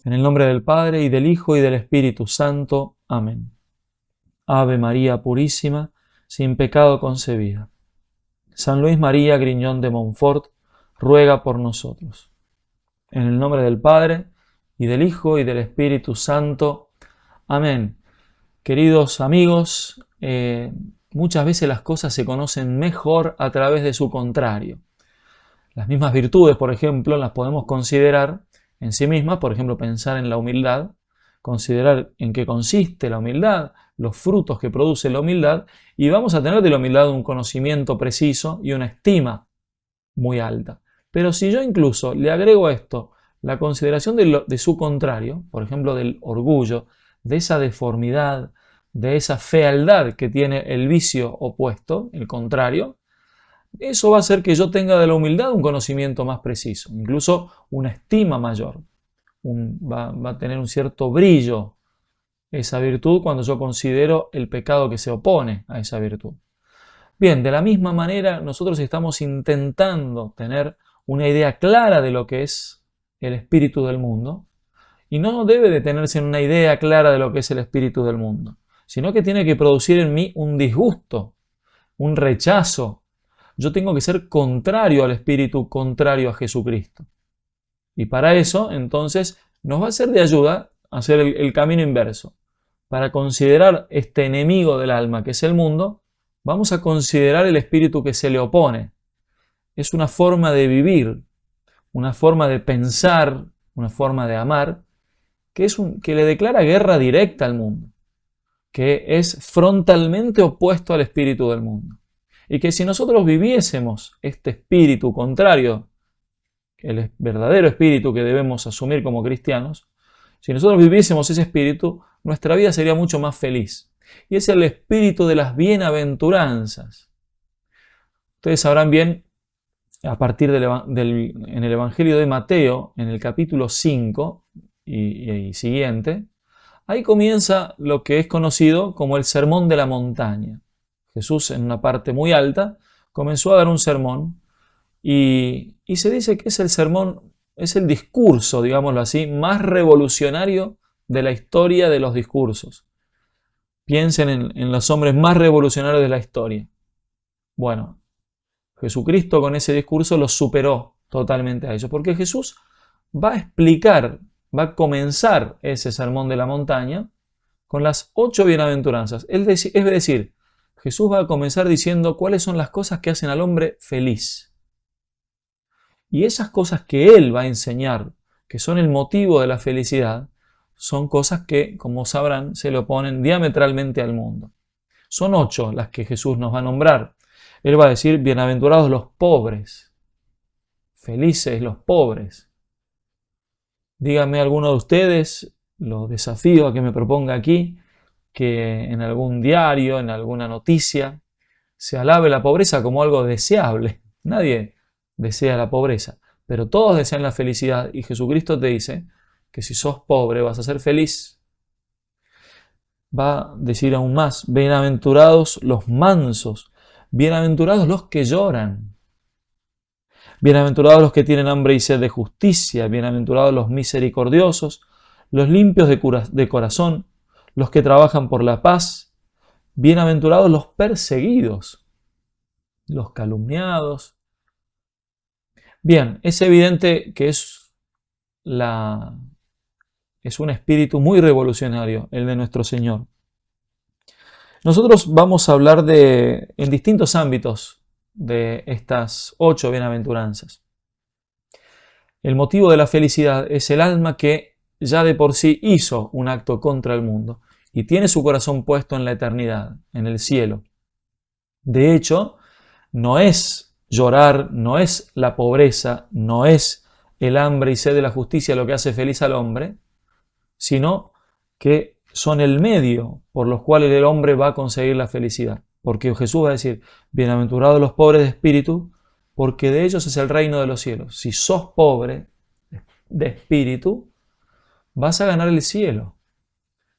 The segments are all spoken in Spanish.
En el nombre del Padre, y del Hijo, y del Espíritu Santo. Amén. Ave María Purísima, sin pecado concebida. San Luis María Griñón de Montfort, ruega por nosotros. En el nombre del Padre, y del Hijo, y del Espíritu Santo. Amén. Queridos amigos, muchas veces las cosas se conocen mejor a través de su contrario. Las mismas virtudes, por ejemplo, las podemos considerar en sí mismas, por ejemplo, pensar en la humildad, considerar en qué consiste la humildad, los frutos que produce la humildad, y vamos a tener de la humildad un conocimiento preciso y una estima muy alta. Pero si yo incluso le agrego a esto la consideración de su contrario, por ejemplo, del orgullo, de esa deformidad, de esa fealdad que tiene el vicio opuesto, el contrario, eso va a hacer que yo tenga de la humildad un conocimiento más preciso, incluso una estima mayor. Va a tener un cierto brillo esa virtud cuando yo considero el pecado que se opone a esa virtud. Bien, de la misma manera nosotros estamos intentando tener una idea clara de lo que es el espíritu del mundo, y no debe detenerse en una idea clara de lo que es el espíritu del mundo, sino que tiene que producir en mí un disgusto, un rechazo. Yo tengo que ser contrario al espíritu, contrario a Jesucristo. Y para eso, entonces, nos va a ser de ayuda hacer el camino inverso. Para considerar este enemigo del alma, que es el mundo, vamos a considerar el espíritu que se le opone. Es una forma de vivir, una forma de pensar, una forma de amar, que le declara guerra directa al mundo, que es frontalmente opuesto al espíritu del mundo. Y que si nosotros viviésemos este espíritu contrario, el verdadero espíritu que debemos asumir como cristianos, si nosotros viviésemos ese espíritu, nuestra vida sería mucho más feliz. Y es el espíritu de las bienaventuranzas. Ustedes sabrán bien, a partir en el Evangelio de Mateo, en el capítulo 5 y siguiente, ahí comienza lo que es conocido como el Sermón de la Montaña. Jesús, en una parte muy alta, comenzó a dar un sermón y se dice que es el sermón, es el discurso, digámoslo así, más revolucionario de la historia de los discursos. Piensen en los hombres más revolucionarios de la historia. Bueno, Jesucristo con ese discurso los superó totalmente a ellos, porque Jesús va a explicar, va a comenzar ese sermón de la montaña con las 8 bienaventuranzas. Es decir, Jesús va a comenzar diciendo cuáles son las cosas que hacen al hombre feliz. Y esas cosas que Él va a enseñar, que son el motivo de la felicidad, son cosas que, como sabrán, se le oponen diametralmente al mundo. Son 8 las que Jesús nos va a nombrar. Él va a decir, bienaventurados los pobres, felices los pobres. Díganme alguno de ustedes, los desafío a que me proponga aquí, que en algún diario, en alguna noticia, se alabe la pobreza como algo deseable. Nadie desea la pobreza, pero todos desean la felicidad, y Jesucristo te dice que si sos pobre vas a ser feliz. Va a decir aún más, bienaventurados los mansos, bienaventurados los que lloran, bienaventurados los que tienen hambre y sed de justicia, bienaventurados los misericordiosos, los limpios de corazón, los que trabajan por la paz, bienaventurados los perseguidos, los calumniados. Bien, es evidente que es un espíritu muy revolucionario el de nuestro Señor. Nosotros vamos a hablar en distintos ámbitos de estas 8 bienaventuranzas. El motivo de la felicidad es el alma que ya de por sí hizo un acto contra el mundo y tiene su corazón puesto en la eternidad, en el cielo. De hecho, no es llorar, no es la pobreza, no es el hambre y sed de la justicia lo que hace feliz al hombre, sino que son el medio por los cuales el hombre va a conseguir la felicidad. Porque Jesús va a decir, bienaventurados los pobres de espíritu, porque de ellos es el reino de los cielos. Si sos pobre de espíritu, vas a ganar el cielo.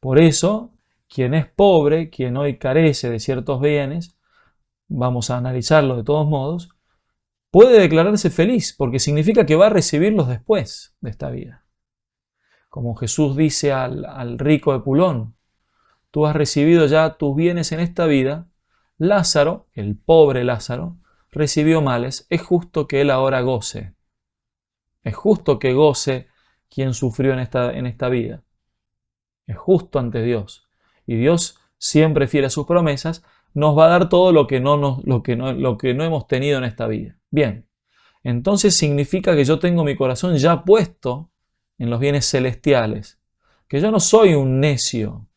Por eso, quien es pobre, quien hoy carece de ciertos bienes, vamos a analizarlo de todos modos, puede declararse feliz, porque significa que va a recibirlos después de esta vida. como Jesús dice al rico Epulón, tú has recibido ya tus bienes en esta vida. Lázaro, el pobre Lázaro, recibió males. Es justo que él ahora goce. Es justo que goce quien sufrió en esta vida. Es justo ante Dios. Y Dios, siempre fiel a sus promesas, nos va a dar todo lo que no hemos tenido en esta vida. Bien, entonces significa que yo tengo mi corazón ya puesto en los bienes celestiales. Que yo no soy un necio.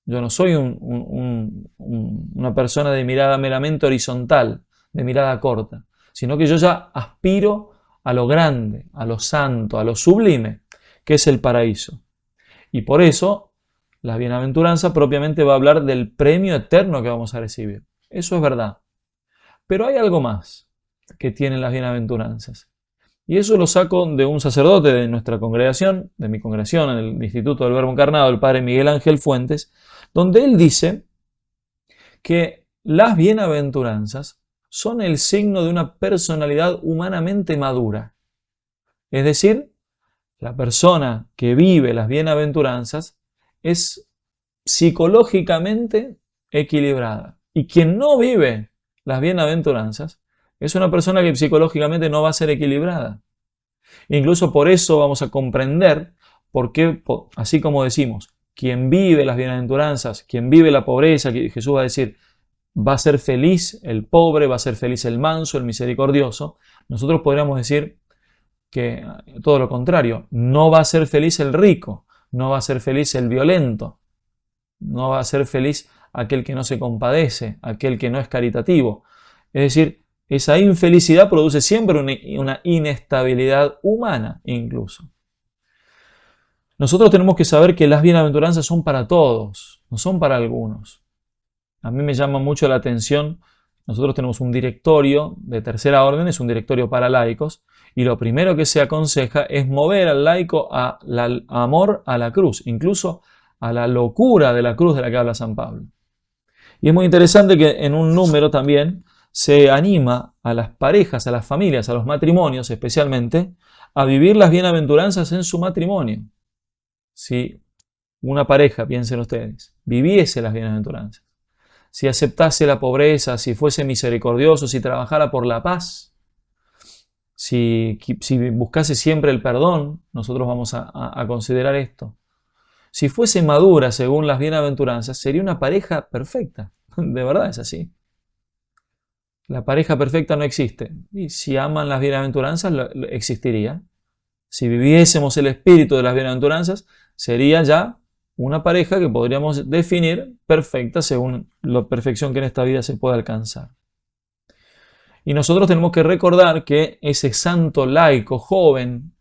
Yo no soy una persona de mirada meramente horizontal, de mirada corta, sino que yo ya aspiro a lo grande, a lo santo, a lo sublime, que es el paraíso. Y por eso la bienaventuranza propiamente va a hablar del premio eterno que vamos a recibir. Eso es verdad. Pero hay algo más que tienen las bienaventuranzas. Y eso lo saco de un sacerdote de nuestra congregación, de mi congregación en el Instituto del Verbo Encarnado, el padre Miguel Ángel Fuentes, donde él dice que las bienaventuranzas son el signo de una personalidad humanamente madura. Es decir, la persona que vive las bienaventuranzas es psicológicamente equilibrada. Y quien no vive las bienaventuranzas es una persona que psicológicamente no va a ser equilibrada. Incluso por eso vamos a comprender por qué, así como decimos, quien vive las bienaventuranzas, quien vive la pobreza, Jesús va a decir, va a ser feliz el pobre, va a ser feliz el manso, el misericordioso. Nosotros podríamos decir que todo lo contrario, no va a ser feliz el rico, no va a ser feliz el violento, no va a ser feliz aquel que no se compadece, aquel que no es caritativo. Es decir, esa infelicidad produce siempre una inestabilidad humana incluso. Nosotros tenemos que saber que las bienaventuranzas son para todos, no son para algunos. A mí me llama mucho la atención, nosotros tenemos un directorio de tercera orden, es un directorio para laicos, y lo primero que se aconseja es mover al laico al amor a la cruz, incluso a la locura de la cruz de la que habla San Pablo. Y es muy interesante que en un número también se anima a las parejas, a las familias, a los matrimonios especialmente, a vivir las bienaventuranzas en su matrimonio. Si una pareja, piensen ustedes, viviese las bienaventuranzas, si aceptase la pobreza, si fuese misericordioso, si trabajara por la paz, si buscase siempre el perdón, nosotros vamos a considerar esto. Si fuese madura según las bienaventuranzas, sería una pareja perfecta. De verdad es así. La pareja perfecta no existe. Y si aman las bienaventuranzas, existiría. Si viviésemos el espíritu de las bienaventuranzas, sería ya una pareja que podríamos definir perfecta según la perfección que en esta vida se puede alcanzar. Y nosotros tenemos que recordar que ese santo laico joven,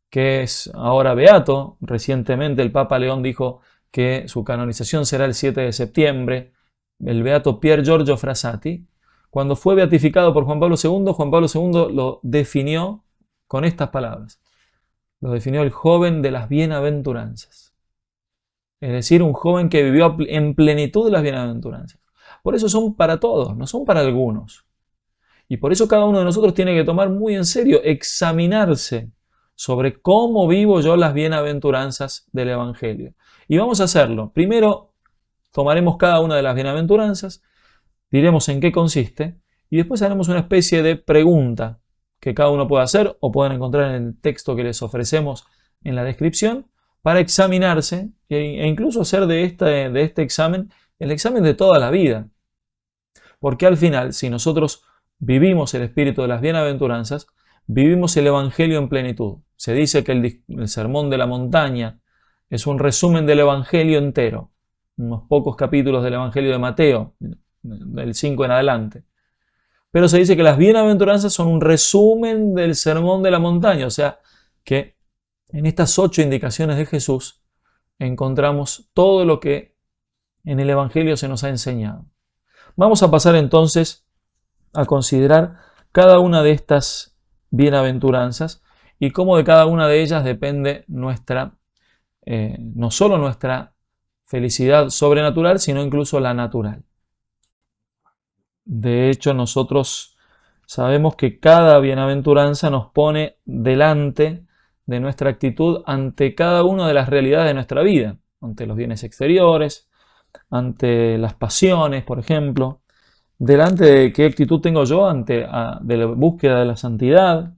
que es ahora beato, recientemente el Papa León dijo que su canonización será el 7 de septiembre, el beato Pier Giorgio Frassati, cuando fue beatificado por Juan Pablo II lo definió con estas palabras. Lo definió el joven de las bienaventuranzas. Es decir, un joven que vivió en plenitud de las bienaventuranzas. Por eso son para todos, no son para algunos. Y por eso cada uno de nosotros tiene que tomar muy en serio, examinarse sobre cómo vivo yo las bienaventuranzas del Evangelio. Y vamos a hacerlo. Primero tomaremos cada una de las bienaventuranzas, diremos en qué consiste, y después haremos una especie de pregunta que cada uno puede hacer o pueden encontrar en el texto que les ofrecemos en la descripción, para examinarse e incluso hacer de este examen el examen de toda la vida. Porque al final, si nosotros vivimos el espíritu de las bienaventuranzas, vivimos el Evangelio en plenitud. Se dice que el Sermón de la Montaña es un resumen del Evangelio entero, unos pocos capítulos del Evangelio de Mateo, del 5 en adelante. Pero se dice que las bienaventuranzas son un resumen del Sermón de la Montaña, o sea que en estas 8 indicaciones de Jesús encontramos todo lo que en el Evangelio se nos ha enseñado. Vamos a pasar entonces a considerar cada una de estas bienaventuranzas y cómo de cada una de ellas depende no solo nuestra felicidad sobrenatural, sino incluso la natural. De hecho, nosotros sabemos que cada bienaventuranza nos pone delante de nuestra actitud ante cada una de las realidades de nuestra vida, ante los bienes exteriores, ante las pasiones, por ejemplo, delante de qué actitud tengo yo de la búsqueda de la santidad,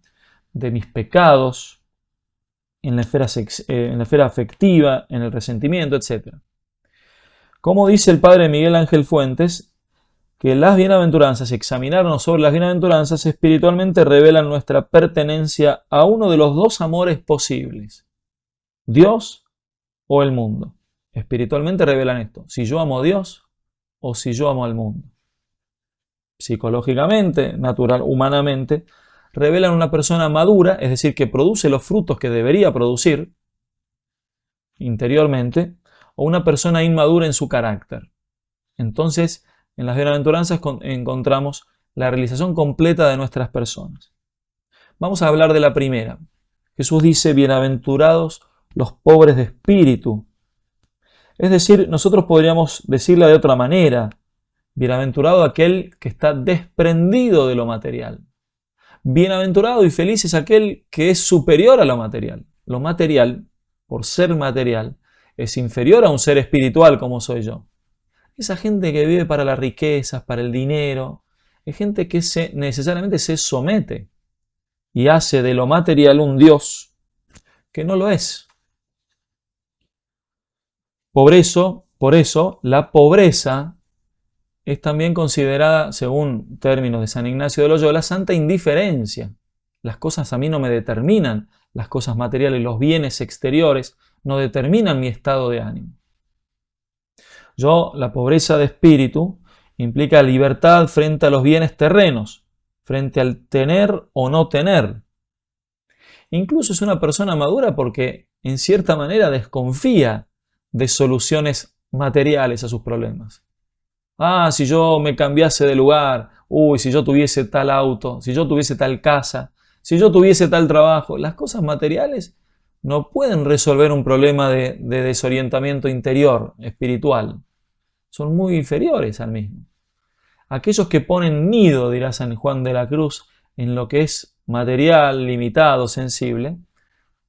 de mis pecados, en la esfera afectiva, en el resentimiento, etc. Como dice el padre Miguel Ángel Fuentes, que las bienaventuranzas, examinarnos sobre las bienaventuranzas, espiritualmente revelan nuestra pertenencia a uno de los dos amores posibles, Dios o el mundo. Espiritualmente revelan esto, si yo amo a Dios o si yo amo al mundo. Psicológicamente, humanamente, revelan una persona madura, es decir, que produce los frutos que debería producir interiormente, o una persona inmadura en su carácter. Entonces, en las bienaventuranzas encontramos la realización completa de nuestras personas. Vamos a hablar de la primera. Jesús dice, bienaventurados los pobres de espíritu. Es decir, nosotros podríamos decirla de otra manera. Bienaventurado aquel que está desprendido de lo material. Bienaventurado y feliz es aquel que es superior a lo material. Lo material, por ser material, es inferior a un ser espiritual como soy yo. Esa gente que vive para las riquezas, para el dinero, es gente que necesariamente se somete y hace de lo material un Dios que no lo es. Por eso, la pobreza es también considerada, según términos de San Ignacio de Loyola, santa indiferencia. Las cosas a mí no me determinan, las cosas materiales, los bienes exteriores no determinan mi estado de ánimo. La pobreza de espíritu implica libertad frente a los bienes terrenos, frente al tener o no tener. Incluso es una persona madura porque, en cierta manera, desconfía de soluciones materiales a sus problemas. Si yo me cambiase de lugar, si yo tuviese tal auto, si yo tuviese tal casa, si yo tuviese tal trabajo, las cosas materiales no pueden resolver un problema de desorientamiento interior, espiritual. Son muy inferiores al mismo. Aquellos que ponen nido, dirá San Juan de la Cruz, en lo que es material, limitado, sensible,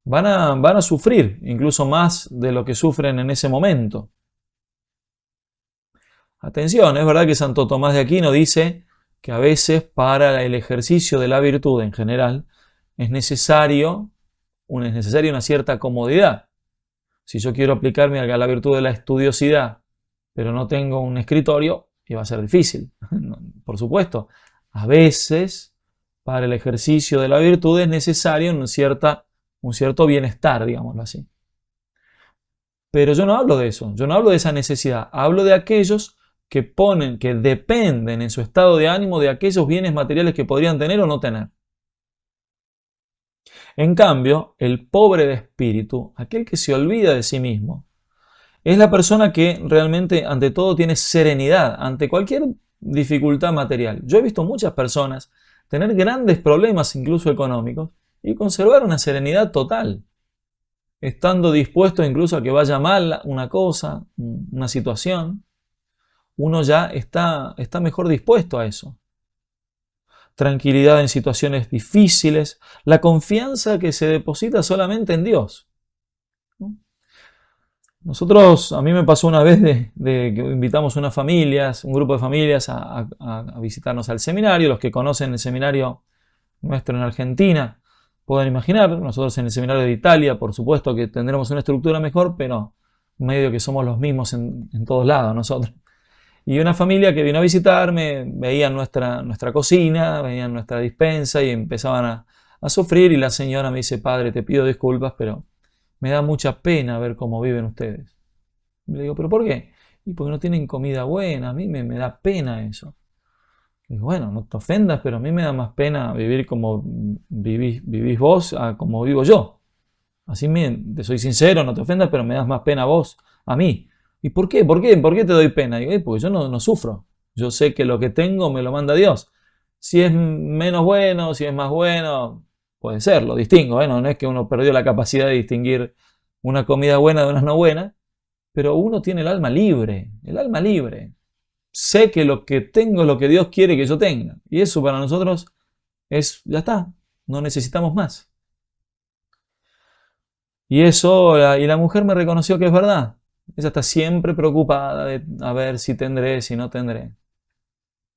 van a sufrir, incluso más de lo que sufren en ese momento. Atención, es verdad que Santo Tomás de Aquino dice que a veces para el ejercicio de la virtud en general es necesaria una cierta comodidad. Si yo quiero aplicarme a la virtud de la estudiosidad, pero no tengo un escritorio, va a ser difícil. Por supuesto, a veces para el ejercicio de la virtud es necesario un cierto bienestar, digámoslo así. Pero yo no hablo de eso, yo no hablo de esa necesidad, hablo de aquellos que dependen en su estado de ánimo de aquellos bienes materiales que podrían tener o no tener. En cambio, el pobre de espíritu, aquel que se olvida de sí mismo, es la persona que realmente ante todo tiene serenidad ante cualquier dificultad material. Yo he visto muchas personas tener grandes problemas, incluso económicos, y conservar una serenidad total, estando dispuesto incluso a que vaya mal una cosa, una situación. Uno ya está mejor dispuesto a eso. Tranquilidad en situaciones difíciles, la confianza que se deposita solamente en Dios. A mí me pasó una vez de que invitamos un grupo de familias a visitarnos al seminario. Los que conocen el seminario nuestro en Argentina pueden imaginar, nosotros en el seminario de Italia, por supuesto que tendremos una estructura mejor, pero medio que somos los mismos en todos lados nosotros. Y una familia que vino a visitarme, veían nuestra cocina, veían nuestra despensa y empezaban a sufrir. Y la señora me dice, padre, te pido disculpas, pero me da mucha pena ver cómo viven ustedes. Y le digo, ¿pero por qué? Y porque no tienen comida buena, a mí me da pena eso. Le digo, bueno, no te ofendas, pero a mí me da más pena vivir como vivís vos a como vivo yo. Así te soy sincero, no te ofendas, pero me das más pena vos a mí. ¿Y por qué? ¿Por qué te doy pena? Digo, porque yo no sufro. Yo sé que lo que tengo me lo manda Dios. Si es menos bueno, si es más bueno, puede ser, lo distingo. No es que uno perdió la capacidad de distinguir una comida buena de una no buena, pero uno tiene el alma libre. Sé que lo que tengo es lo que Dios quiere que yo tenga. Y eso para nosotros ya está. No necesitamos más. Y la mujer me reconoció que es verdad. Ella está siempre preocupada de a ver si tendré, si no tendré.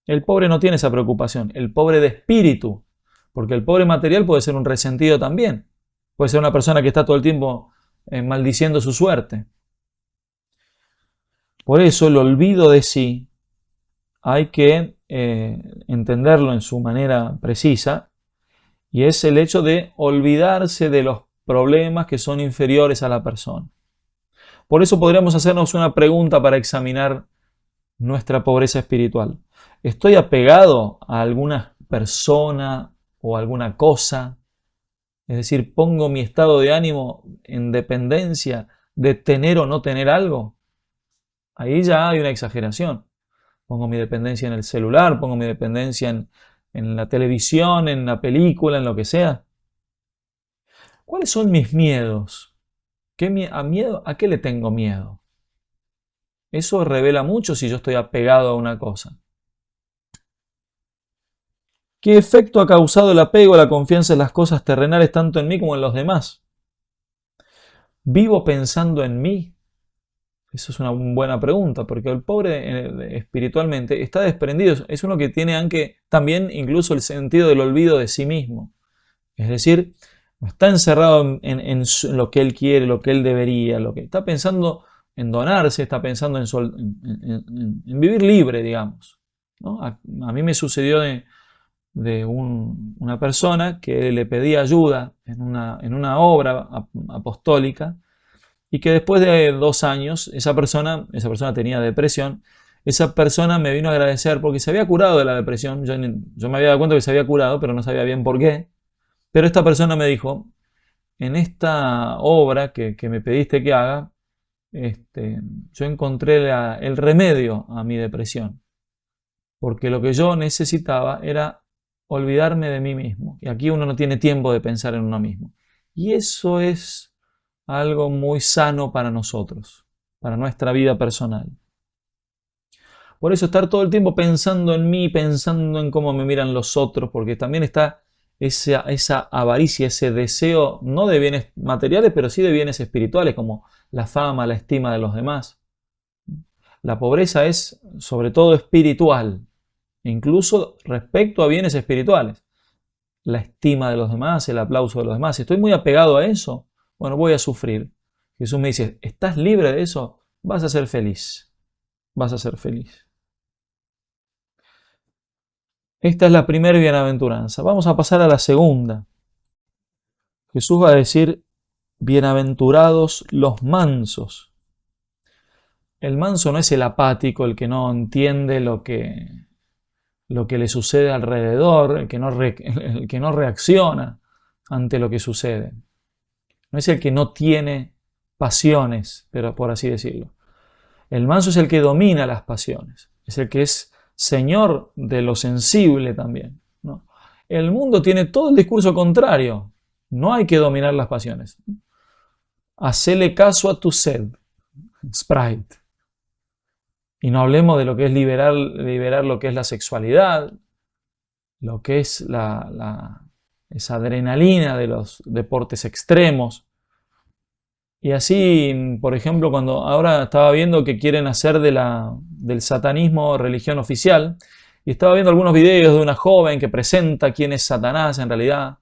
El pobre no tiene esa preocupación, el pobre de espíritu, porque el pobre material puede ser un resentido también. Puede ser una persona que está todo el tiempo maldiciendo su suerte. Por eso el olvido de sí hay que entenderlo en su manera precisa, y es el hecho de olvidarse de los problemas que son inferiores a la persona. Por eso podríamos hacernos una pregunta para examinar nuestra pobreza espiritual. ¿Estoy apegado a alguna persona o alguna cosa? Es decir, ¿pongo mi estado de ánimo en dependencia de tener o no tener algo? Ahí ya hay una exageración. Pongo mi dependencia en el celular, pongo mi dependencia en la televisión, en la película, en lo que sea. ¿Cuáles son mis miedos? ¿A qué le tengo miedo? Eso revela mucho si yo estoy apegado a una cosa. ¿Qué efecto ha causado el apego a la confianza en las cosas terrenales tanto en mí como en los demás? ¿Vivo pensando en mí? Eso es una buena pregunta, porque el pobre espiritualmente está desprendido. Es uno que tiene también incluso el sentido del olvido de sí mismo. Es decir, no está encerrado en lo que él quiere, lo que él debería, lo que está pensando en donarse, está pensando en vivir libre, digamos, ¿no? A mí me sucedió de una persona que le pedía ayuda en una obra apostólica, y que después de 2 años esa persona tenía depresión. Esa persona me vino a agradecer porque se había curado de la depresión. Yo me había dado cuenta que se había curado, pero no sabía bien por qué. Pero esta persona me dijo: en esta obra que me pediste que haga, yo encontré el remedio a mi depresión, porque lo que yo necesitaba era olvidarme de mí mismo. Y aquí uno no tiene tiempo de pensar en uno mismo. Y eso es algo muy sano para nosotros, para nuestra vida personal. Por eso estar todo el tiempo pensando en mí, pensando en cómo me miran los otros, porque también está esa avaricia, ese deseo, no de bienes materiales, pero sí de bienes espirituales, como la fama, la estima de los demás. La pobreza es sobre todo espiritual, incluso respecto a bienes espirituales. La estima de los demás, el aplauso de los demás. Si estoy muy apegado a eso, bueno, voy a sufrir. Jesús me dice: ¿estás libre de eso? Vas a ser feliz. Vas a ser feliz. Esta es la primera bienaventuranza. Vamos a pasar a la segunda. Jesús va a decir: bienaventurados los mansos. El manso no es el apático, el que no entiende lo que le sucede alrededor, el que no reacciona ante lo que sucede. No es el que no tiene pasiones, pero por así decirlo. El manso es el que domina las pasiones, es el que es señor de lo sensible también, ¿no? El mundo tiene todo el discurso contrario. No hay que dominar las pasiones. Hacele caso a tu sed, Sprite. Y no hablemos de lo que es liberar lo que es la sexualidad, lo que es esa adrenalina de los deportes extremos. Y así, por ejemplo, cuando ahora estaba viendo que quieren hacer del satanismo religión oficial, y estaba viendo algunos videos de una joven que presenta quién es Satanás en realidad,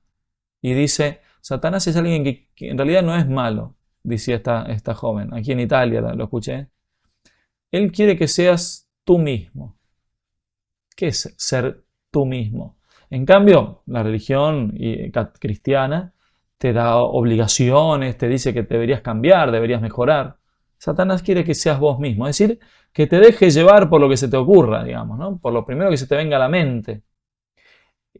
y dice: Satanás es alguien que en realidad no es malo, decía esta joven, aquí en Italia lo escuché. Él quiere que seas tú mismo. ¿Qué es ser tú mismo? En cambio, la religión cristiana te da obligaciones, te dice que deberías cambiar, deberías mejorar. Satanás quiere que seas vos mismo, es decir, que te dejes llevar por lo que se te ocurra, digamos, ¿no? Por lo primero que se te venga a la mente.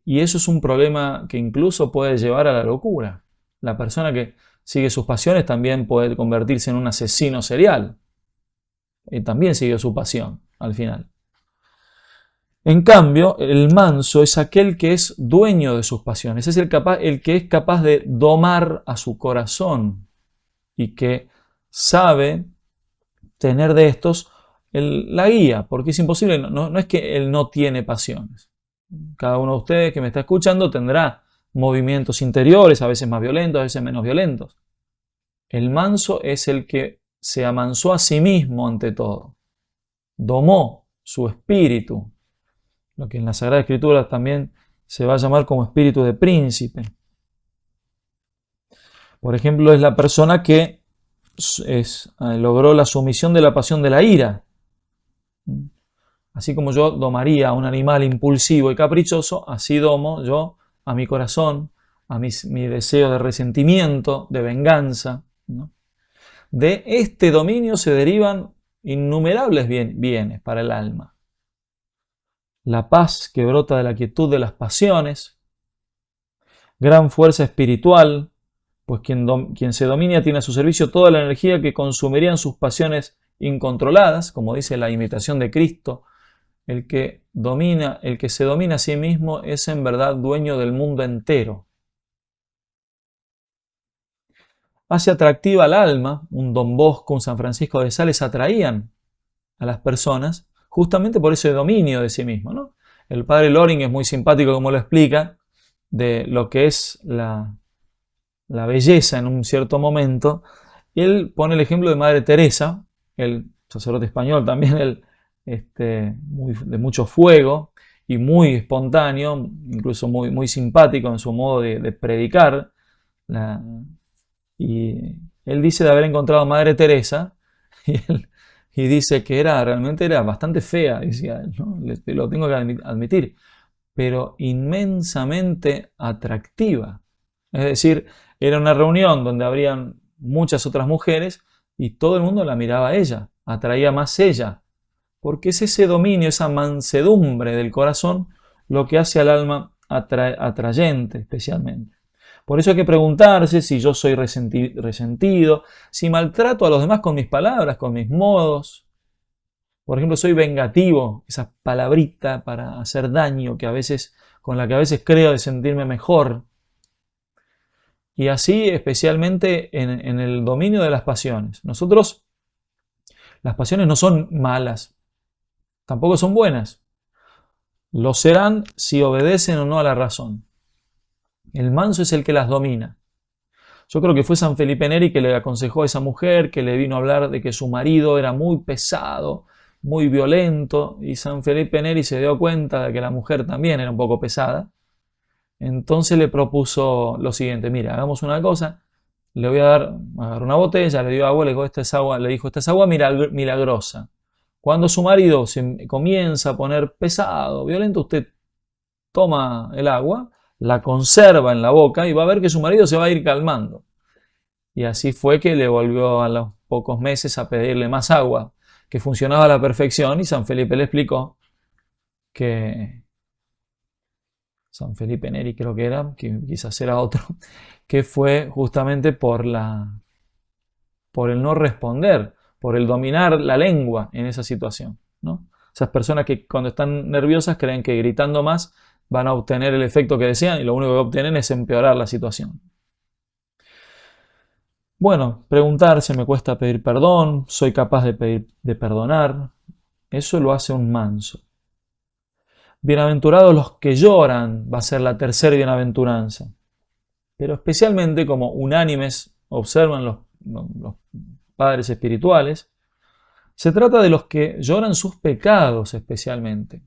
Y eso es un problema que incluso puede llevar a la locura. La persona que sigue sus pasiones también puede convertirse en un asesino serial. Y también siguió su pasión al final. En cambio, el manso es aquel que es dueño de sus pasiones, es el que es capaz de domar a su corazón y que sabe tener de estos la guía, porque es imposible, no es que él no tiene pasiones. Cada uno de ustedes que me está escuchando tendrá movimientos interiores, a veces más violentos, a veces menos violentos. El manso es el que se amansó a sí mismo ante todo, domó su espíritu, lo que en la Sagrada Escritura también se va a llamar como espíritu de príncipe. Por ejemplo, es la persona que logró la sumisión de la pasión de la ira. Así como yo domaría a un animal impulsivo y caprichoso, así domo yo a mi corazón, a mi deseo de resentimiento, de venganza, ¿no? De este dominio se derivan innumerables bienes para el alma. La paz que brota de la quietud de las pasiones, gran fuerza espiritual, pues quien se domina tiene a su servicio toda la energía que consumirían sus pasiones incontroladas, como dice la imitación de Cristo. El que se domina a sí mismo es en verdad dueño del mundo entero. Hace atractiva al alma, un Don Bosco, un San Francisco de Sales atraían a las personas justamente por ese dominio de sí mismo, ¿no? El padre Loring es muy simpático como lo explica, de lo que es la belleza en un cierto momento. Él pone el ejemplo de Madre Teresa, el sacerdote español también, de mucho fuego y muy espontáneo, incluso muy simpático en su modo de predicar. Y él dice de haber encontrado a Madre Teresa y dice que realmente era bastante fea, decía él, ¿no? Lo tengo que admitir, pero inmensamente atractiva. Es decir, era una reunión donde habrían muchas otras mujeres y todo el mundo la miraba a ella, atraía más ella, porque es ese dominio, esa mansedumbre del corazón lo que hace al alma atrayente especialmente. Por eso hay que preguntarse si yo soy resentido, si maltrato a los demás con mis palabras, con mis modos. Por ejemplo, soy vengativo, esa palabrita para hacer daño con la que a veces creo de sentirme mejor. Y así especialmente en el dominio de las pasiones. Las pasiones no son malas, tampoco son buenas. Lo serán si obedecen o no a la razón. El manso es el que las domina. Yo creo que fue San Felipe Neri que le aconsejó a esa mujer, que le vino a hablar de que su marido era muy pesado, muy violento, y San Felipe Neri se dio cuenta de que la mujer también era un poco pesada. Entonces le propuso lo siguiente: mira, hagamos una cosa, le voy a agarrar una botella, le dio agua, le dijo, esta es agua milagrosa. Cuando su marido se comienza a poner pesado, violento, usted toma el agua, la conserva en la boca y va a ver que su marido se va a ir calmando. Y así fue que le volvió a los pocos meses a pedirle más agua, que funcionaba a la perfección, y San Felipe le explicó que San Felipe Neri creo que era, que quizás era otro, que fue justamente por el no responder, por el dominar la lengua en esa situación, ¿no? Esas personas que cuando están nerviosas creen que gritando más van a obtener el efecto que desean y lo único que obtienen es empeorar la situación. Bueno, preguntarse, me cuesta pedir perdón, soy capaz de perdonar, eso lo hace un manso. Bienaventurados los que lloran, va a ser la tercera bienaventuranza. Pero especialmente, como unánimes observan los padres espirituales, se trata de los que lloran sus pecados especialmente.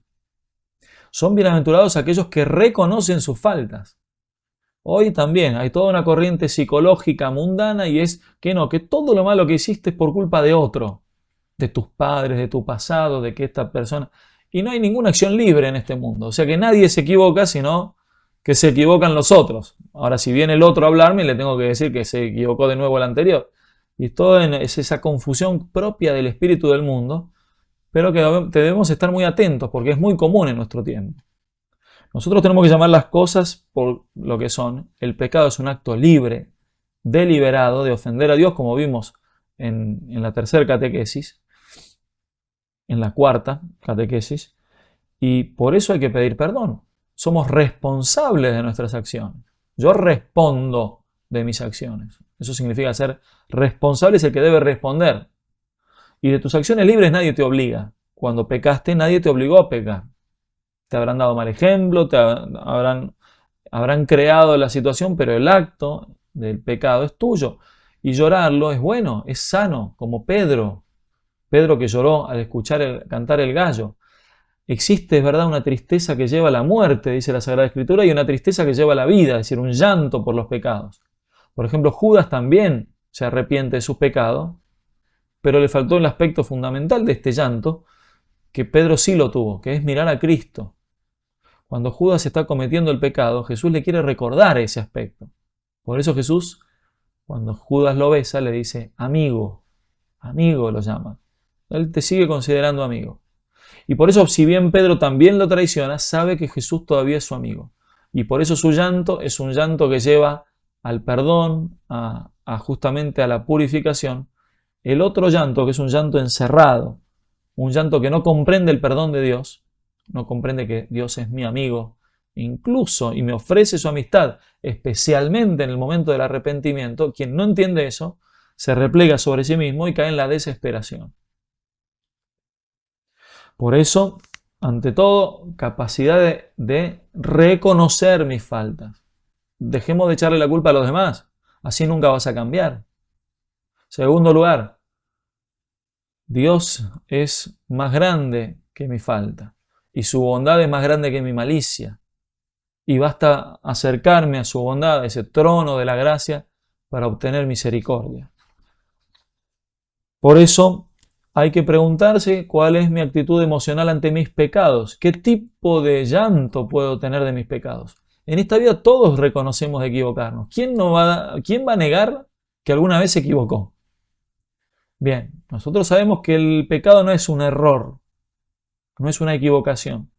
Son bienaventurados aquellos que reconocen sus faltas. Hoy también hay toda una corriente psicológica mundana y es que todo lo malo que hiciste es por culpa de otro, de tus padres, de tu pasado, de que esta persona... Y no hay ninguna acción libre en este mundo. O sea que nadie se equivoca, sino que se equivocan los otros. Ahora, si viene el otro a hablarme, le tengo que decir que se equivocó de nuevo el anterior. Y todo es esa confusión propia del espíritu del mundo, pero que debemos estar muy atentos porque es muy común en nuestro tiempo. Nosotros tenemos que llamar las cosas por lo que son. El pecado es un acto libre, deliberado, de ofender a Dios, como vimos en la tercera catequesis, en la cuarta catequesis, y por eso hay que pedir perdón. Somos responsables de nuestras acciones. Yo respondo de mis acciones. Eso significa ser responsable, es el que debe responder. Y de tus acciones libres nadie te obliga. Cuando pecaste, nadie te obligó a pecar. Te habrán dado mal ejemplo, habrán creado la situación, pero el acto del pecado es tuyo. Y llorarlo es bueno, es sano, como Pedro. Pedro que lloró al escuchar cantar el gallo. Existe, es verdad, una tristeza que lleva a la muerte, dice la Sagrada Escritura, y una tristeza que lleva a la vida, es decir, un llanto por los pecados. Por ejemplo, Judas también se arrepiente de sus pecados, pero le faltó el aspecto fundamental de este llanto, que Pedro sí lo tuvo, que es mirar a Cristo. Cuando Judas está cometiendo el pecado, Jesús le quiere recordar ese aspecto. Por eso Jesús, cuando Judas lo besa, le dice, amigo, amigo lo llama. Él te sigue considerando amigo. Y por eso, si bien Pedro también lo traiciona, sabe que Jesús todavía es su amigo. Y por eso su llanto es un llanto que lleva al perdón, justamente a la purificación. El otro llanto, que es un llanto encerrado, un llanto que no comprende el perdón de Dios, no comprende que Dios es mi amigo, incluso, y me ofrece su amistad, especialmente en el momento del arrepentimiento. Quien no entiende eso, se replega sobre sí mismo y cae en la desesperación. Por eso, ante todo, capacidad de reconocer mis faltas. Dejemos de echarle la culpa a los demás, así nunca vas a cambiar. Segundo lugar, Dios es más grande que mi falta y su bondad es más grande que mi malicia. Y basta acercarme a su bondad, a ese trono de la gracia, para obtener misericordia. Por eso hay que preguntarse cuál es mi actitud emocional ante mis pecados. ¿Qué tipo de llanto puedo tener de mis pecados? En esta vida todos reconocemos equivocarnos. ¿Quién va a negar que alguna vez se equivocó? Bien, nosotros sabemos que el pecado no es un error, no es una equivocación.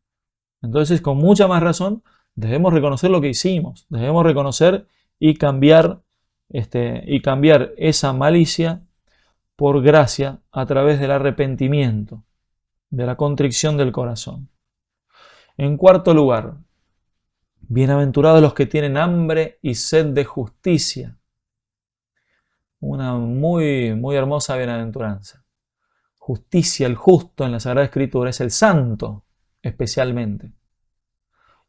Entonces, con mucha más razón, debemos reconocer lo que hicimos, debemos reconocer y cambiar esa malicia por gracia a través del arrepentimiento, de la contrición del corazón. En cuarto lugar, bienaventurados los que tienen hambre y sed de justicia. Una muy, muy hermosa bienaventuranza. Justicia, el justo en la Sagrada Escritura es el santo, especialmente.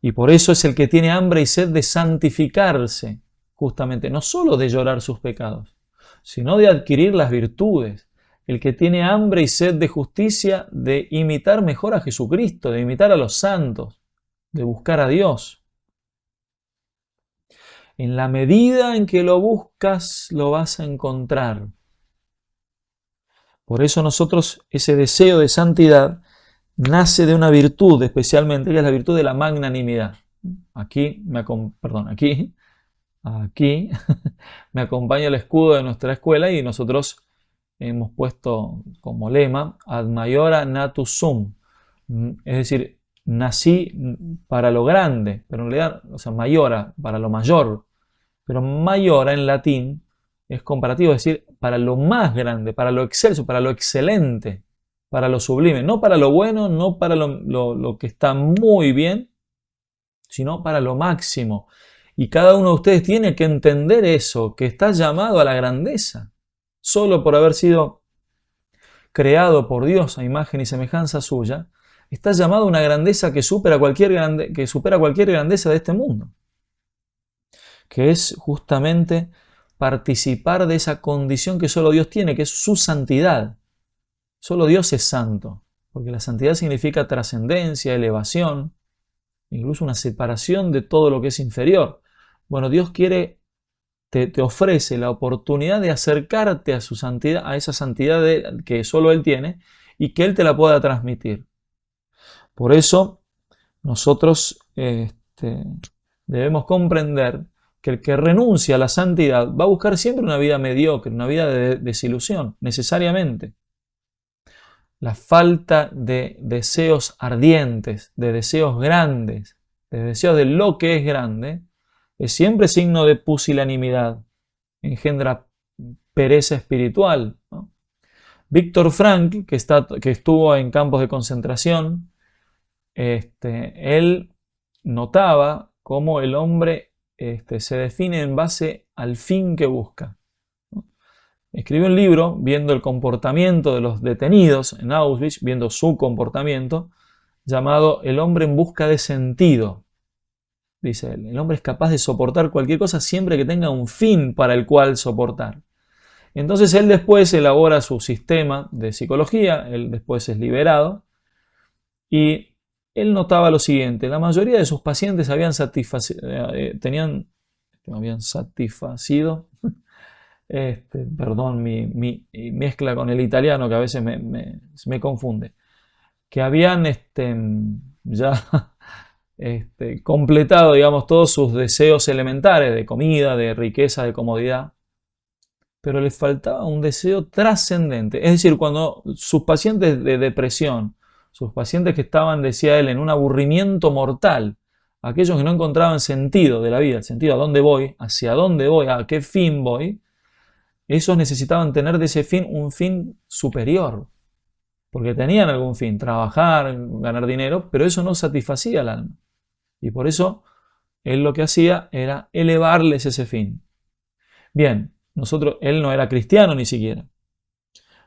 Y por eso es el que tiene hambre y sed de santificarse, justamente, no solo de llorar sus pecados, sino de adquirir las virtudes. El que tiene hambre y sed de justicia, de imitar mejor a Jesucristo, de imitar a los santos, de buscar a Dios. En la medida en que lo buscas, lo vas a encontrar. Por eso nosotros, ese deseo de santidad nace de una virtud especialmente, que es la virtud de la magnanimidad. Aquí me acompaña el escudo de nuestra escuela y nosotros hemos puesto como lema ad maiora natus sum, es decir, nací para lo grande, pero en realidad, maiora, para lo mayor, pero maiora en latín es comparativo, es decir, para lo más grande, para lo excelso, para lo excelente, para lo sublime, no para lo bueno, no para lo que está muy bien, sino para lo máximo. Y cada uno de ustedes tiene que entender eso, que está llamado a la grandeza, solo por haber sido creado por Dios a imagen y semejanza suya, está llamado a una grandeza que supera cualquier grandeza de este mundo, que es justamente participar de esa condición que solo Dios tiene, que es su santidad. Solo Dios es santo, porque la santidad significa trascendencia, elevación, incluso una separación de todo lo que es inferior. Bueno, Dios te ofrece la oportunidad de acercarte a su santidad, a esa santidad que solo Él tiene y que Él te la pueda transmitir. Por eso nosotros debemos comprender que el que renuncia a la santidad va a buscar siempre una vida mediocre, una vida de desilusión, necesariamente. La falta de deseos ardientes, de deseos grandes, de deseos de lo que es grande, es siempre signo de pusilanimidad, engendra pereza espiritual, ¿no? Víctor Frankl, que estuvo en campos de concentración, él notaba cómo el hombre se define en base al fin que busca. Escribió un libro viendo el comportamiento de los detenidos en Auschwitz, viendo su comportamiento, llamado El hombre en busca de sentido. Dice él, el hombre es capaz de soportar cualquier cosa siempre que tenga un fin para el cual soportar. Entonces él después elabora su sistema de psicología, él después es liberado y él notaba lo siguiente: la mayoría de sus pacientes habían satisfacido, perdón, mi mezcla con el italiano que a veces me confunde, que habían ya completado, digamos, todos sus deseos elementales de comida, de riqueza, de comodidad, pero les faltaba un deseo trascendente. Es decir, cuando sus pacientes de depresión, sus pacientes que estaban, decía él, en un aburrimiento mortal, aquellos que no encontraban sentido de la vida, el sentido a dónde voy, hacia dónde voy, a qué fin voy, esos necesitaban tener de ese fin un fin superior, porque tenían algún fin, trabajar, ganar dinero, pero eso no satisfacía al alma. Y por eso él lo que hacía era elevarles ese fin. Bien, él no era cristiano ni siquiera.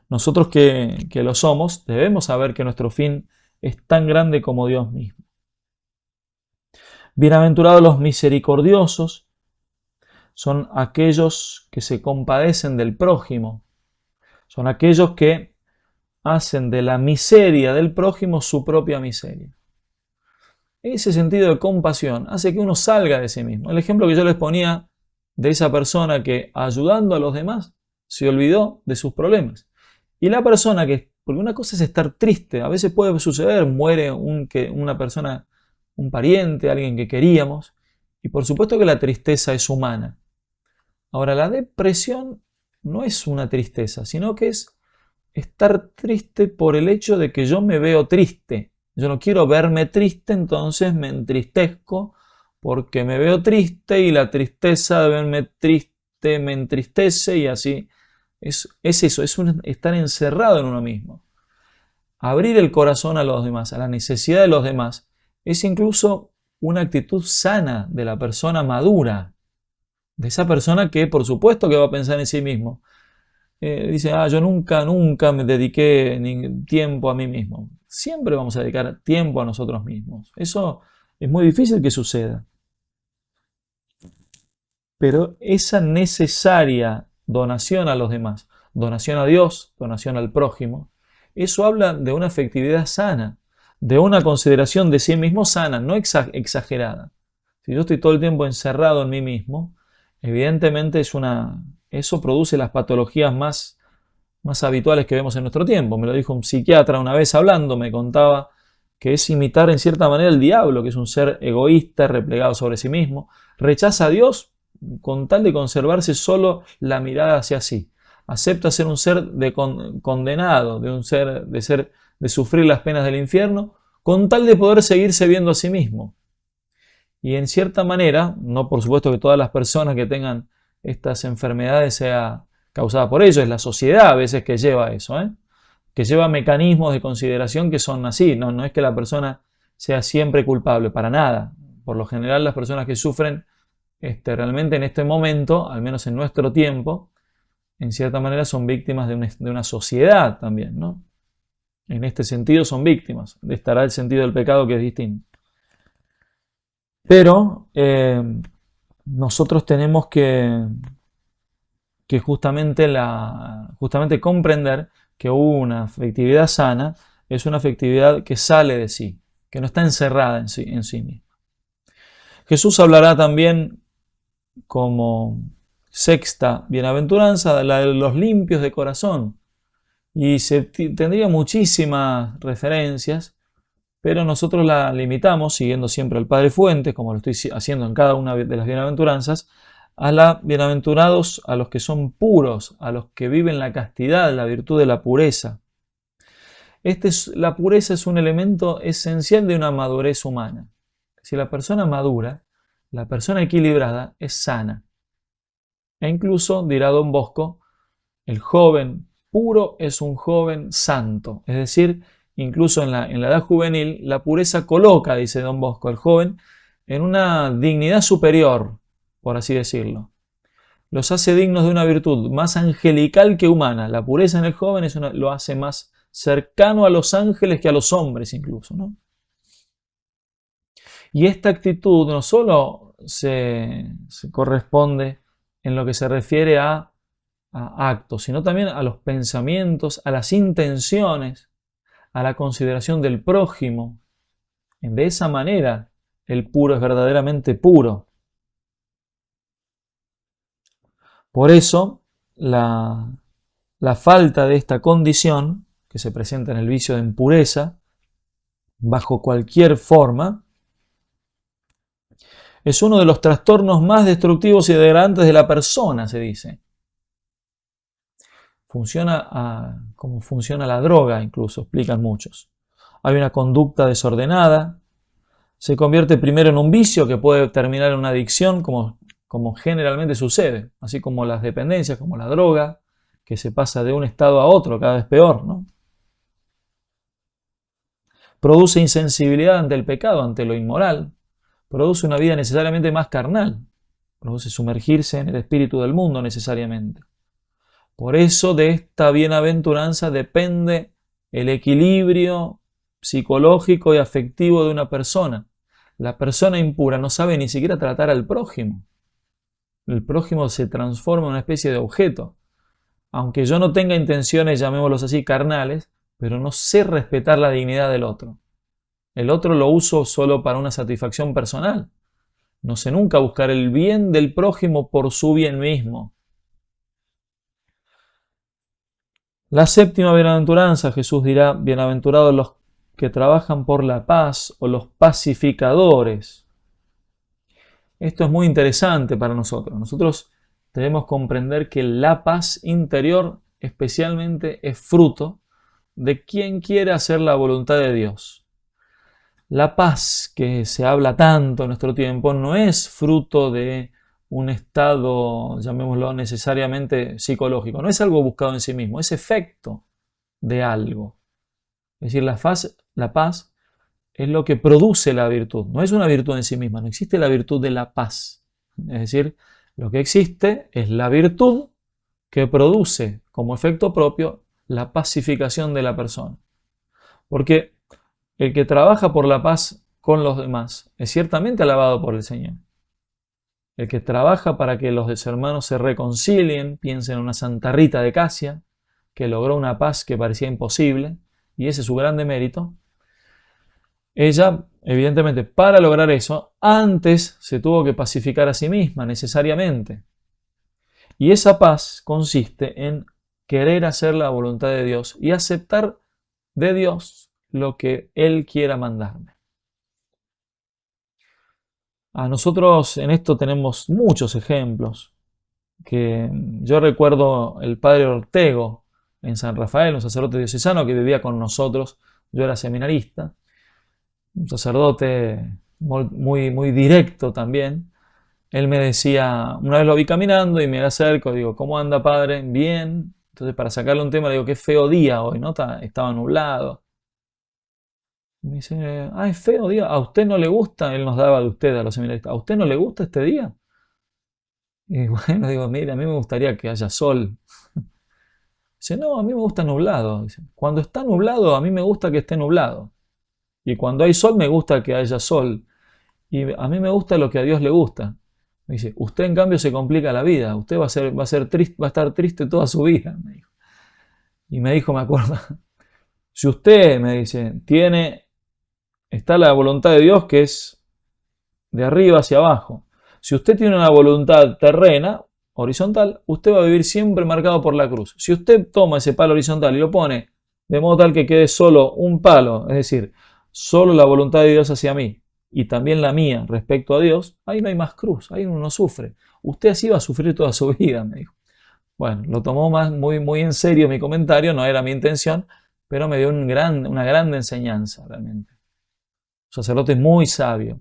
Nosotros que lo somos, debemos saber que nuestro fin es tan grande como Dios mismo. Bienaventurados los misericordiosos, son aquellos que se compadecen del prójimo, son aquellos que hacen de la miseria del prójimo su propia miseria. Ese sentido de compasión hace que uno salga de sí mismo. El ejemplo que yo les ponía de esa persona que, ayudando a los demás, se olvidó de sus problemas. Y la persona que, porque una cosa es estar triste, a veces puede suceder, muere una persona, un pariente, alguien que queríamos, y por supuesto que la tristeza es humana. Ahora, la depresión no es una tristeza, sino que es estar triste por el hecho de que yo me veo triste. Yo no quiero verme triste, entonces me entristezco porque me veo triste y la tristeza de verme triste me entristece y así. Es eso, es estar encerrado en uno mismo. Abrir el corazón a los demás, a la necesidad de los demás, es incluso una actitud sana de la persona madura, de esa persona que por supuesto que va a pensar en sí mismo. Dice, yo nunca me dediqué tiempo a mí mismo. Siempre vamos a dedicar tiempo a nosotros mismos. Eso es muy difícil que suceda. Pero esa necesaria donación a los demás, donación a Dios, donación al prójimo, eso habla de una afectividad sana, de una consideración de sí mismo sana, no exagerada. Si yo estoy todo el tiempo encerrado en mí mismo, evidentemente eso produce las patologías más habituales que vemos en nuestro tiempo. Me lo dijo un psiquiatra una vez hablando, me contaba que es imitar en cierta manera el diablo, que es un ser egoísta, replegado sobre sí mismo, rechaza a Dios con tal de conservarse solo la mirada hacia sí. Acepta ser un ser condenado, de sufrir las penas del infierno, con tal de poder seguirse viendo a sí mismo. Y en cierta manera, no por supuesto que todas las personas que tengan estas enfermedades sea causada por ello, es la sociedad a veces que lleva eso, que lleva mecanismos de consideración que son así, no es que la persona sea siempre culpable, para nada. Por lo general las personas que sufren realmente en este momento, al menos en nuestro tiempo, en cierta manera son víctimas de una sociedad también, ¿no? En este sentido son víctimas, estará el sentido del pecado que es distinto. Pero nosotros tenemos que justamente comprender que una afectividad sana es una afectividad que sale de sí, que no está encerrada en sí misma. Jesús hablará también como sexta bienaventuranza la de los limpios de corazón, y tendría muchísimas referencias, pero nosotros la limitamos, siguiendo siempre al Padre Fuentes, como lo estoy haciendo en cada una de las bienaventuranzas, a bienaventurados a los que son puros, a los que viven la castidad, la virtud de la pureza. La pureza es un elemento esencial de una madurez humana. Si la persona madura, la persona equilibrada es sana. E incluso, dirá Don Bosco, el joven puro es un joven santo. Es decir, incluso en la edad juvenil, la pureza coloca, dice Don Bosco, al joven en una dignidad superior, por así decirlo. Los hace dignos de una virtud más angelical que humana. La pureza en el joven lo hace más cercano a los ángeles que a los hombres incluso, ¿no? Y esta actitud no solo se corresponde en lo que se refiere a a actos, sino también a los pensamientos, a las intenciones, a la consideración del prójimo. De esa manera, el puro es verdaderamente puro. Por eso, la falta de esta condición, que se presenta en el vicio de impureza, bajo cualquier forma, es uno de los trastornos más destructivos y degradantes de la persona, se dice. Funciona como funciona la droga, incluso, explican muchos. Hay una conducta desordenada, se convierte primero en un vicio que puede terminar en una adicción, como generalmente sucede, así como las dependencias, como la droga, que se pasa de un estado a otro cada vez peor, ¿no? Produce insensibilidad ante el pecado, ante lo inmoral, produce una vida necesariamente más carnal, produce sumergirse en el espíritu del mundo necesariamente. Por eso de esta bienaventuranza depende el equilibrio psicológico y afectivo de una persona. La persona impura no sabe ni siquiera tratar al prójimo. El prójimo se transforma en una especie de objeto. Aunque yo no tenga intenciones, llamémoslos así, carnales, pero no sé respetar la dignidad del otro. El otro lo uso solo para una satisfacción personal. No sé nunca buscar el bien del prójimo por su bien mismo. La séptima bienaventuranza, Jesús dirá, bienaventurados los que trabajan por la paz o los pacificadores. Esto es muy interesante para nosotros. Nosotros debemos comprender que la paz interior especialmente es fruto de quien quiere hacer la voluntad de Dios. La paz que se habla tanto en nuestro tiempo no es fruto de un estado, llamémoslo necesariamente psicológico, no es algo buscado en sí mismo, es efecto de algo. Es decir, la paz es lo que produce la virtud, no es una virtud en sí misma, no existe la virtud de la paz. Es decir, lo que existe es la virtud que produce como efecto propio la pacificación de la persona. Porque el que trabaja por la paz con los demás es ciertamente alabado por el Señor. El que trabaja para que los hermanos se reconcilien, piensen en una Santa Rita de Casia, que logró una paz que parecía imposible, y ese es su grande mérito. Ella, evidentemente, para lograr eso, antes se tuvo que pacificar a sí misma, necesariamente. Y esa paz consiste en querer hacer la voluntad de Dios y aceptar de Dios lo que Él quiera mandarme. A nosotros en esto tenemos muchos ejemplos. Que yo recuerdo el padre Ortego en San Rafael, un sacerdote diocesano que vivía con nosotros. Yo era seminarista, un sacerdote muy directo también. Él me decía, una vez lo vi caminando y me acerco, digo, ¿cómo anda, padre? Bien. Entonces, para sacarle un tema, le digo, qué feo día hoy, ¿no? Estaba nublado. Y me dice, es feo día. ¿A usted no le gusta? Él nos daba de usted a los seminaristas. ¿A usted no le gusta este día? Y bueno, digo, mire, a mí me gustaría que haya sol. Dice, no, a mí me gusta nublado. Dice, cuando está nublado, a mí me gusta que esté nublado. Y cuando hay sol, me gusta que haya sol. Y a mí me gusta lo que a Dios le gusta. Me dice, usted en cambio se complica la vida. Usted va a ser triste, va a estar triste toda su vida. Me dijo. Y me dijo, me acuerdo, si usted, me dice, está la voluntad de Dios que es de arriba hacia abajo. Si usted tiene una voluntad terrena, horizontal, usted va a vivir siempre marcado por la cruz. Si usted toma ese palo horizontal y lo pone de modo tal que quede solo un palo, es decir, solo la voluntad de Dios hacia mí y también la mía respecto a Dios, ahí no hay más cruz, ahí uno no sufre. Usted así va a sufrir toda su vida, me dijo. Bueno, lo tomó muy en serio mi comentario, no era mi intención, pero me dio una gran enseñanza realmente. Un sacerdote muy sabio.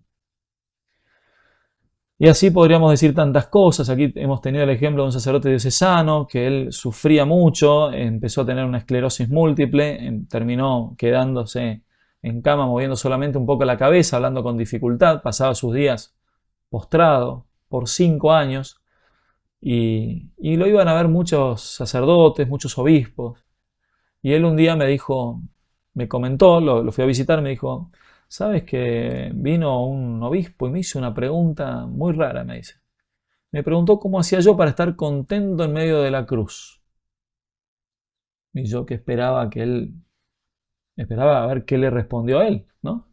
Y así podríamos decir tantas cosas. Aquí hemos tenido el ejemplo de un sacerdote diocesano que él sufría mucho, empezó a tener una esclerosis múltiple, terminó quedándose en cama, moviendo solamente un poco la cabeza, hablando con dificultad, pasaba sus días postrado por 5 años y lo iban a ver muchos sacerdotes, muchos obispos. Y él un día me dijo, me comentó, lo fui a visitar, me dijo, ¿sabes que vino un obispo y me hizo una pregunta muy rara? Me dice. Me preguntó cómo hacía yo para estar contento en medio de la cruz. Y yo que esperaba a ver qué le respondió a él, ¿no?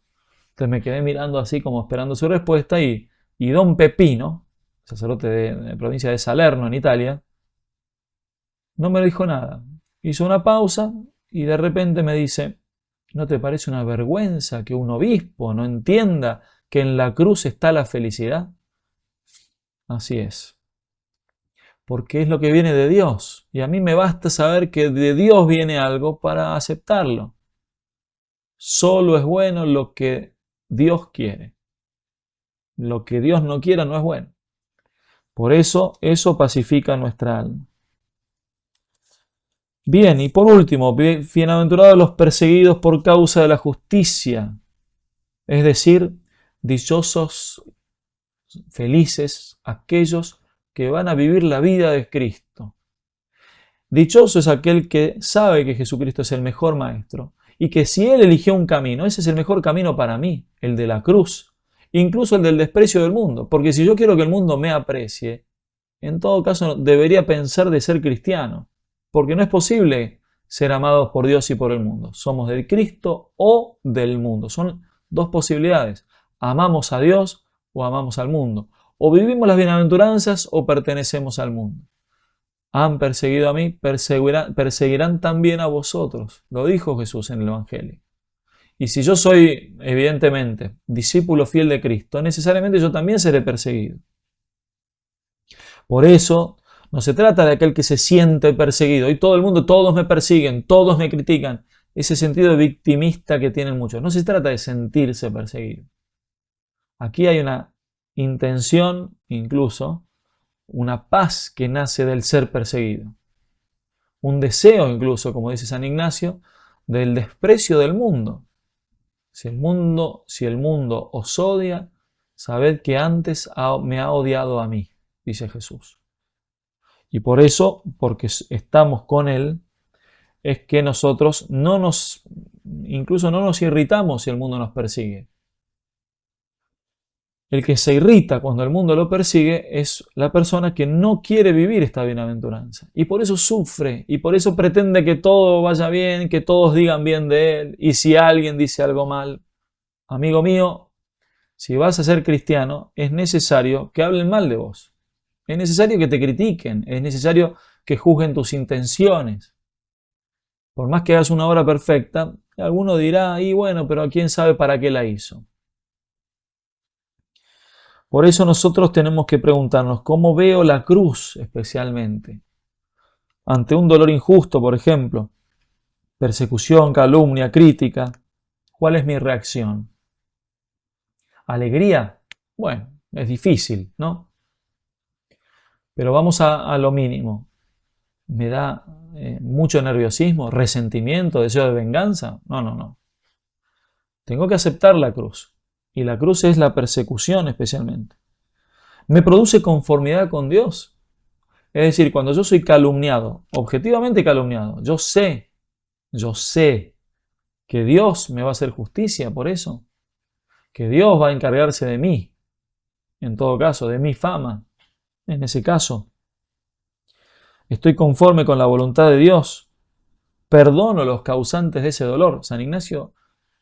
Entonces me quedé mirando así como esperando su respuesta y don Pepino, sacerdote de la provincia de Salerno en Italia, no me dijo nada. Hizo una pausa y de repente me dice, ¿no te parece una vergüenza que un obispo no entienda que en la cruz está la felicidad? Así es. Porque es lo que viene de Dios. Y a mí me basta saber que de Dios viene algo para aceptarlo. Solo es bueno lo que Dios quiere. Lo que Dios no quiera no es bueno. Por eso pacifica nuestra alma. Bien, y por último, bienaventurados los perseguidos por causa de la justicia. Es decir, dichosos, felices aquellos que van a vivir la vida de Cristo. Dichoso es aquel que sabe que Jesucristo es el mejor maestro y que si Él eligió un camino, ese es el mejor camino para mí, el de la cruz, incluso el del desprecio del mundo, porque si yo quiero que el mundo me aprecie, en todo caso debería pensar de ser cristiano, porque no es posible ser amados por Dios y por el mundo. Somos del Cristo o del mundo. Son dos posibilidades. Amamos a Dios o amamos al mundo. O vivimos las bienaventuranzas o pertenecemos al mundo. Han perseguido a mí, perseguirán también a vosotros. Lo dijo Jesús en el Evangelio. Y si yo soy, evidentemente, discípulo fiel de Cristo, necesariamente yo también seré perseguido. Por eso, no se trata de aquel que se siente perseguido. Y todo el mundo, todos me persiguen, todos me critican. Ese sentido victimista que tienen muchos. No se trata de sentirse perseguido. Aquí hay una intención, incluso, una paz que nace del ser perseguido. Un deseo, incluso, como dice San Ignacio, del desprecio del mundo. Si el mundo os odia, sabed que antes me ha odiado a mí, dice Jesús. Y por eso, porque estamos con Él, es que nosotros incluso no nos irritamos si el mundo nos persigue. El que se irrita cuando el mundo lo persigue es la persona que no quiere vivir esta bienaventuranza. Y por eso sufre, y por eso pretende que todo vaya bien, que todos digan bien de él. Y si alguien dice algo mal, amigo mío, si vas a ser cristiano, es necesario que hablen mal de vos. Es necesario que te critiquen, es necesario que juzguen tus intenciones. Por más que hagas una obra perfecta, alguno dirá, y bueno, pero quién sabe para qué la hizo. Por eso nosotros tenemos que preguntarnos, ¿cómo veo la cruz especialmente? Ante un dolor injusto, por ejemplo, persecución, calumnia, crítica, ¿cuál es mi reacción? ¿Alegría? Bueno, es difícil, ¿no? Pero vamos a lo mínimo. ¿Me da mucho nerviosismo, resentimiento, deseo de venganza? No. Tengo que aceptar la cruz. Y la cruz es la persecución especialmente. ¿Me produce conformidad con Dios? Es decir, cuando yo soy calumniado, objetivamente calumniado, yo sé que Dios me va a hacer justicia por eso, que Dios va a encargarse de mí, en todo caso, de mi fama, en ese caso. Estoy conforme con la voluntad de Dios, perdono los causantes de ese dolor. San Ignacio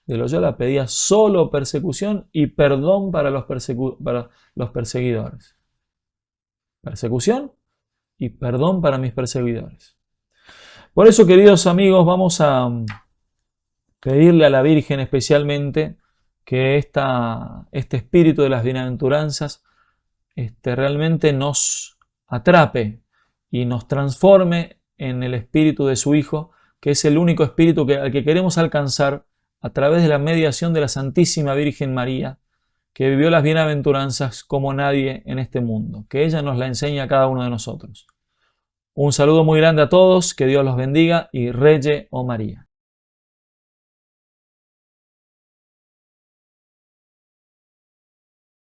de Loyola pedía solo persecución y perdón para los perseguidores. Persecución y perdón para mis perseguidores. Por eso, queridos amigos, vamos a pedirle a la Virgen especialmente que este espíritu de las bienaventuranzas realmente nos atrape y nos transforme en el espíritu de su Hijo, que es el único espíritu al que queremos alcanzar a través de la mediación de la Santísima Virgen María, que vivió las bienaventuranzas como nadie en este mundo. Que ella nos la enseñe a cada uno de nosotros. Un saludo muy grande a todos, que Dios los bendiga y Reye o María.